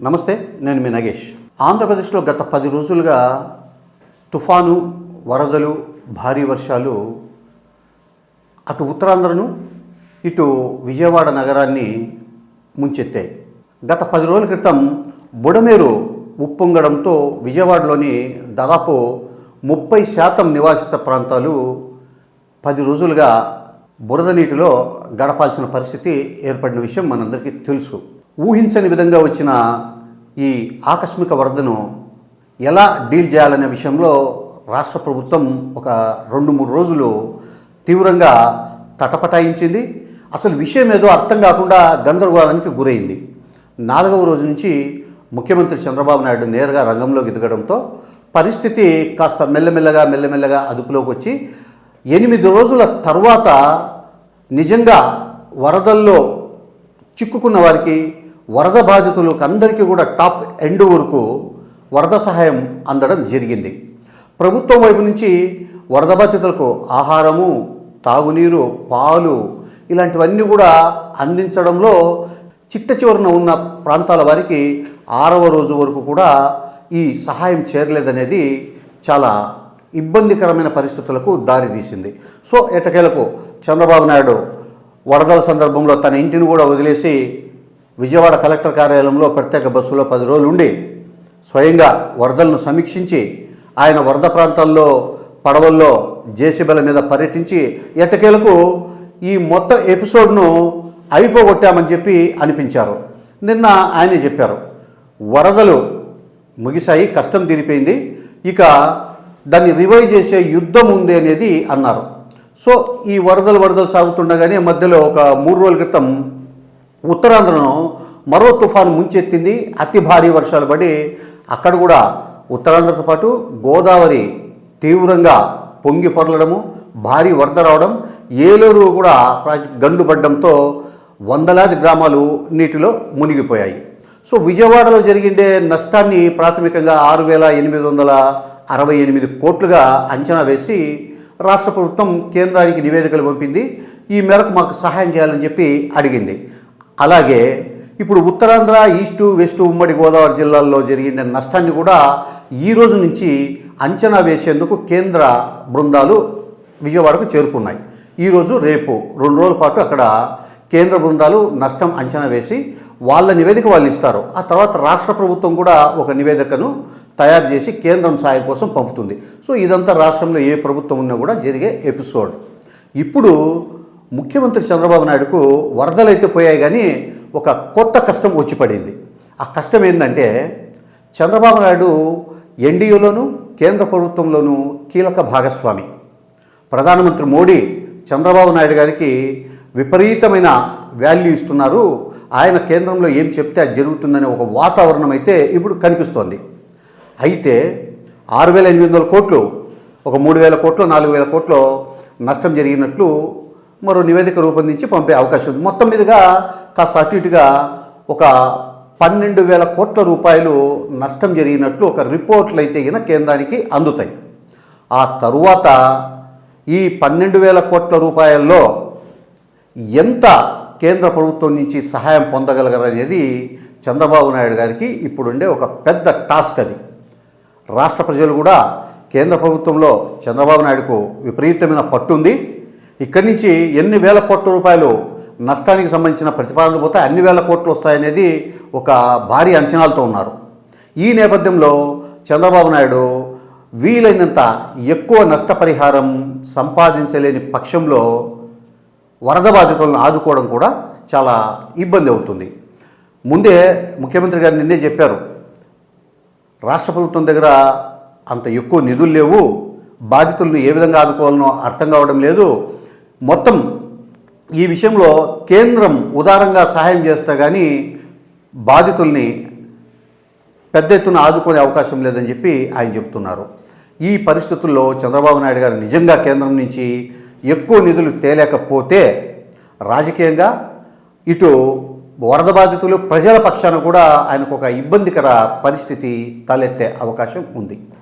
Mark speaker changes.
Speaker 1: నమస్తే, నేను మీ నగేష్. ఆంధ్రప్రదేశ్లో గత 10 రోజులుగా తుఫాను, వరదలు, భారీ వర్షాలు అటు ఉత్తరాంధ్రను, ఇటు విజయవాడ నగరాన్ని ముంచెత్తాయి. గత 10 రోజుల క్రితం బుడమేరు ఉప్పొంగడంతో విజయవాడలోని దాదాపు 30% నివాసిత ప్రాంతాలు 10 రోజులుగా బురద నీటిలో గడపాల్సిన పరిస్థితి ఏర్పడిన విషయం మనందరికీ తెలుసు. ఊహించని విధంగా వచ్చిన ఈ ఆకస్మిక వరదను ఎలా డీల్ చేయాలనే విషయంలో రాష్ట్ర ప్రభుత్వం ఒక 2-3 రోజులు తీవ్రంగా తటపటాయించింది. అసలు విషయం ఏదో అర్థం కాకుండా గందరగోళానికి గురైంది. 4వ రోజు నుంచి ముఖ్యమంత్రి చంద్రబాబు నాయుడు నేరుగా రంగంలోకి దిగడంతో పరిస్థితి కాస్త మెల్లమెల్లగా అదుపులోకి వచ్చి 8 రోజుల తర్వాత నిజంగా వరదల్లో చిక్కుకున్న వారికి, వరద బాధితులకు అందరికీ కూడా టాప్ ఎండ్ వరకు వరద సహాయం అందడం జరిగింది. ప్రభుత్వం వైపు నుంచి వరద బాధితులకు ఆహారము, తాగునీరు, పాలు ఇలాంటివన్నీ కూడా అందించడంలో చిట్ట చివరన ఉన్న ప్రాంతాల వారికి 6వ రోజు వరకు కూడా ఈ సహాయం చేరలేదనేది చాలా ఇబ్బందికరమైన పరిస్థితులకు దారితీసింది. సో ఎట్టకేలకు చంద్రబాబు నాయుడు వరదల సందర్భంలో తన ఇంటిని కూడా వదిలేసి విజయవాడ కలెక్టర్ కార్యాలయంలో ప్రత్యేక బస్సులో 10 రోజులు ఉండి స్వయంగా వరదలను సమీక్షించి ఆయన వరద ప్రాంతాల్లో పడవల్లో జేసీబీల మీద పర్యటించి ఎట్టకేలకు ఈ మొత్తం ఎపిసోడ్ను అయిపోగొట్టామని చెప్పి అనిపించారు. నిన్న ఆయనే చెప్పారు, వరదలు ముగిశాయి, కష్టం తీరిపోయింది, ఇక దాన్ని రివైవ్ చేసే యుద్ధం ఉంది అనేది అన్నారు. సో ఈ వరదలు సాగుతుండగానే మధ్యలో ఒక 3 రోజుల క్రితం ఉత్తరాంధ్రను మరో తుఫాను ముంచెత్తింది. అతి భారీ వర్షాలు పడి అక్కడ కూడా ఉత్తరాంధ్రతో పాటు గోదావరి తీవ్రంగా పొంగి పొరలడము, భారీ వరద రావడం, ఏలూరు కూడా గండు పడ్డంతో వందలాది గ్రామాలు నీటిలో మునిగిపోయాయి. సో విజయవాడలో జరిగిండే నష్టాన్ని ప్రాథమికంగా 6,868 కోట్లుగా అంచనా వేసి రాష్ట్ర ప్రభుత్వం కేంద్రానికి నివేదికలు పంపింది. ఈ మేరకు మాకు సహాయం చేయాలని చెప్పి అడిగింది. అలాగే ఇప్పుడు ఉత్తరాంధ్ర, ఈస్టు, వెస్టు ఉమ్మడి గోదావరి జిల్లాల్లో జరిగిన నష్టాన్ని కూడా ఈ రోజు నుంచి అంచనా వేసేందుకు కేంద్ర బృందాలు విజయవాడకు చేరుకున్నాయి. ఈరోజు రేపు 2 రోజుల పాటు అక్కడ కేంద్ర బృందాలు నష్టం అంచనా వేసి వాళ్ళ నివేదిక వాళ్ళు ఇస్తారు. ఆ తర్వాత రాష్ట్ర ప్రభుత్వం కూడా ఒక నివేదికను తయారు చేసి కేంద్రం సాయం కోసం పంపుతుంది. సో ఇదంతా రాష్ట్రంలో ఏ ప్రభుత్వం ఉన్నా కూడా జరిగే ఎపిసోడ్. ఇప్పుడు ముఖ్యమంత్రి చంద్రబాబు నాయుడుకు వరదలు అయితే పోయాయి, కానీ ఒక కొత్త కష్టం వచ్చి పడింది. ఆ కష్టం ఏంటంటే చంద్రబాబు నాయుడు ఎన్డీఏలోనూ కేంద్ర ప్రభుత్వంలోనూ కీలక భాగస్వామి. ప్రధానమంత్రి మోడీ చంద్రబాబు నాయుడు గారికి విపరీతమైన వాల్యూ ఇస్తున్నారు. ఆయన కేంద్రంలో ఏం చెప్తే అది జరుగుతుందనే ఒక వాతావరణం అయితే ఇప్పుడు కనిపిస్తోంది. అయితే 6,800 కోట్లు, ఒక 3,000 కోట్లు, 4,000 కోట్లు నష్టం జరిగినట్లు మరో నివేదిక రూపొందించి పంపే అవకాశం ఉంది. మొత్తం మీదుగా కాస్త అటు ఇటుగా ఒక 12,000 కోట్ల రూపాయలు నష్టం జరిగినట్లు ఒక రిపోర్ట్లు అయితే కేంద్రానికి అందుతాయి. ఆ తరువాత ఈ 12,000 కోట్ల రూపాయల్లో ఎంత కేంద్ర ప్రభుత్వం నుంచి సహాయం పొందగలగరనేది చంద్రబాబు నాయుడు గారికి ఇప్పుడుండే ఒక పెద్ద టాస్క్. అది రాష్ట్ర ప్రజలు కూడా కేంద్ర ప్రభుత్వంలో చంద్రబాబు నాయుడుకు విపరీతమైన పట్టుంది. ఇక్కడి నుంచి ఎన్ని వేల కోట్ల రూపాయలు నష్టానికి సంబంధించిన ప్రతిపాదనలు పోతే అన్ని వేల కోట్లు వస్తాయనేది ఒక భారీ అంచనాలతో ఉన్నారు. ఈ నేపథ్యంలో చంద్రబాబు నాయుడు వీలైనంత ఎక్కువ నష్టపరిహారం సంపాదించలేని పక్షంలో వరద బాధితులను ఆదుకోవడం కూడా చాలా ఇబ్బంది అవుతుంది. ముందే ముఖ్యమంత్రి గారు నిన్నే చెప్పారు, రాష్ట్ర ప్రభుత్వం దగ్గర అంత ఎక్కువ నిధులు లేవు, బాధితులను ఏ విధంగా ఆదుకోవాలనో అర్థం కావడం లేదు, మొత్తం ఈ విషయంలో కేంద్రం ఉదారంగా సహాయం చేస్తే కానీ బాధితుల్ని పెద్ద ఎత్తున ఆదుకునే అవకాశం లేదని చెప్పి ఆయన చెప్తున్నారు. ఈ పరిస్థితుల్లో చంద్రబాబు నాయుడు గారు నిజంగా కేంద్రం నుంచి ఎక్కువ నిధులు తేలేకపోతే రాజకీయంగా ఇటు వరద బాధితులు, ప్రజల పక్షాన కూడా ఆయనకు ఒక ఇబ్బందికర పరిస్థితి తలెత్తే అవకాశం ఉంది.